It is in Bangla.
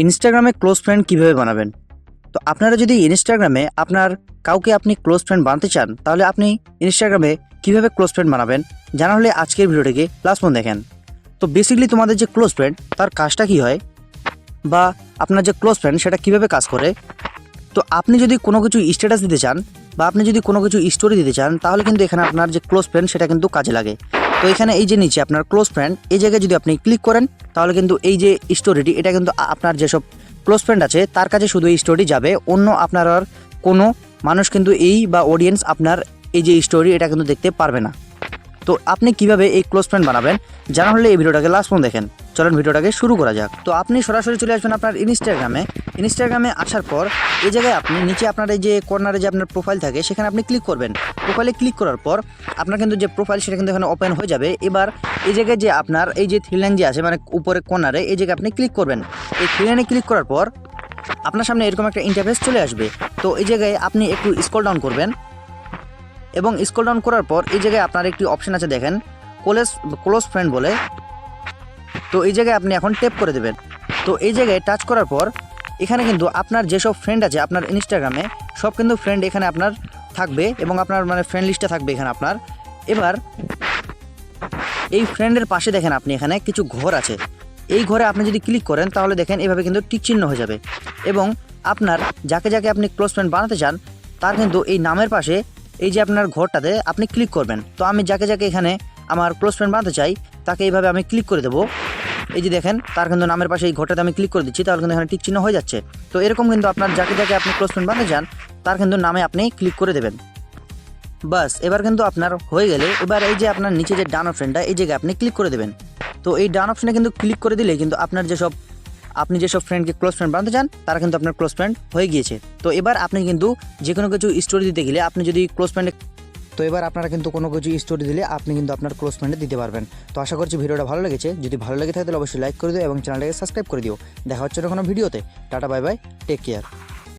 ইনস্টাগ্রামে ক্লোজ ফ্রেন্ড কিভাবে বানাবেন। তো আপনারা যদি ইনস্টাগ্রামে আপনার কাউকে আপনি ক্লোজ ফ্রেন্ড বানাতে চান, তাহলে আপনি ইনস্টাগ্রামে কিভাবে ক্লোজ ফ্রেন্ড বানাবেন জানা হলে আজকের ভিডিওটিকে লাস্ট পর্যন্ত দেখেন। তো বেসিক্যালি তোমাদের যে ক্লোজ ফ্রেন্ড তার কাজটা কী হয়, বা আপনার যে ক্লোজ ফ্রেন্ড সেটা কিভাবে কাজ করে। তো আপনি যদি কোনো কিছু স্ট্যাটাস দিতে চান বা আপনি যদি কোনো কিছু স্টোরি দিতে চান, তাহলে কিন্তু এখানে আপনার যে ক্লোজ ফ্রেন্ড সেটা কিন্তু কাজে লাগে। তো এখানে এই যে নিচে আপনার ক্লোজ ফ্রেন্ড, এই জায়গায় যদি আপনি ক্লিক করেন, তাহলে কিন্তু এই যে স্টোরিটি, এটা কিন্তু আপনার যেসব ক্লোজ ফ্রেন্ড আছে তার কাছে শুধু এই স্টোরি যাবে, অন্য আপনার আর কোনো মানুষ কিন্তু এই বা অডিয়েন্স আপনার এই যে স্টোরি এটা কিন্তু দেখতে পারবে না। তো আপনি কিভাবে এই ক্লোজ ফ্রেন্ড বানাবেন জানা হলে এই ভিডিওটাকে লাস্ট পর্যন্ত দেখেন। চলেন ভিডিওটাকে শুরু করা যাক। তো আপনি সরাসরি চলে আসবেন আপনার ইনস্টাগ্রামে আসার পর এই জায়গায় আপনি নিচে আপনার এই যে কর্নারে যে আপনার প্রোফাইল থাকে সেখানে আপনি ক্লিক করবেন। প্রোফাইলে ক্লিক করার পর আপনার কিন্তু যে প্রোফাইল সেটা কিন্তু এখানে ওপেন হয়ে যাবে। এবার এই জায়গায় যে আপনার এই যে থ্রি লাইন যে আছে, মানে উপরে কর্নারে, এই জায়গায় আপনি ক্লিক করবেন। এই থ্রি লাইনে ক্লিক করার পর আপনার সামনে এরকম একটা ইন্টারফেস চলে আসবে। তো এই জায়গায় আপনি একটু স্ক্রল ডাউন করবেন এবং স্ক্রল ডাউন করার পর এই জায়গায় আপনার একটি অপশন আছে, দেখেন ক্লোজ ফ্রেন্ড বলে। তো এই জায়গায় আপনি এখন ট্যাপ করে দেবেন। তো এই জায়গায় টাচ করার পর এখানে কিন্তু আপনার যেসব ফ্রেন্ড আছে আপনার ইনস্টাগ্রামে, সব কিন্তু ফ্রেন্ড এখানে আপনার থাকবে এবং আপনার মানে ফ্রেন্ড লিস্টে থাকবে এখানে আপনার। এবার এই ফ্রেন্ডের পাশে দেখেন আপনি এখানে কিছু ঘর আছে, এই ঘরে আপনি যদি ক্লিক করেন তাহলে দেখেন এভাবে কিন্তু টিক চিহ্ন হয়ে যাবে এবং আপনার যাকে যাকে আপনি ক্লোজ ফ্রেন্ড বানাতে চান তার কিন্তু এই নামের পাশে এই যে আপনার ঘরটাতে আপনি ক্লিক করবেন। তো আমি যাকে যাকে এখানে আমার ক্লোজ ফ্রেন্ড বানাতে চাই তাকে এইভাবে আমি ক্লিক করে দেবো। এই যে দেখেন তার কিন্তু নামের পাশে এই ঘরটাতে আমি ক্লিক করে দিচ্ছি, তাহলে কিন্তু এখানে টিক চিহ্ন হয়ে যাচ্ছে। তো এরকম কিন্তু আপনার যাকে যাকে আপনি ক্লোজ ফ্রেন্ড বানাতে চান তার কিন্তু নামে আপনি ক্লিক করে দেবেন। বাস এবার কিন্তু আপনার হয়ে গেলে এবার এই যে আপনার নিচে যে ডান অপশনটা, এই জায়গায় আপনি ক্লিক করে দেবেন। তো এই ডান অপশনে কিন্তু ক্লিক করে দিলে কিন্তু আপনার আপনি যেসব ফ্রেন্ডকে ক্লোজ ফ্রেন্ড বানাতে চান তারা কিন্তু আপনার ক্লোজ ফ্রেন্ড হয়ে গিয়েছে। তো এবার আপনি কিন্তু যে কোনো কিছু স্টোরি দিতে গেলে আপনি যদি ক্লোজ ফ্রেন্ডে, তো এবার আপনারা কিন্তু কোনো কিছু স্টোরি দিলে আপনি কিন্তু আপনার ক্লোজ ফ্রেন্ডে দিতে পারবেন। তো আশা করছি ভিডিওটা ভালো লেগেছে। যদি ভালো লেগে থাকে তাহলে অবশ্যই লাইক করে দিও এবং চ্যানেলটাকে সাবস্ক্রাইব করে দিও। দেখা হচ্ছে কোনো ভিডিওতে। Tata, bye bye, take care.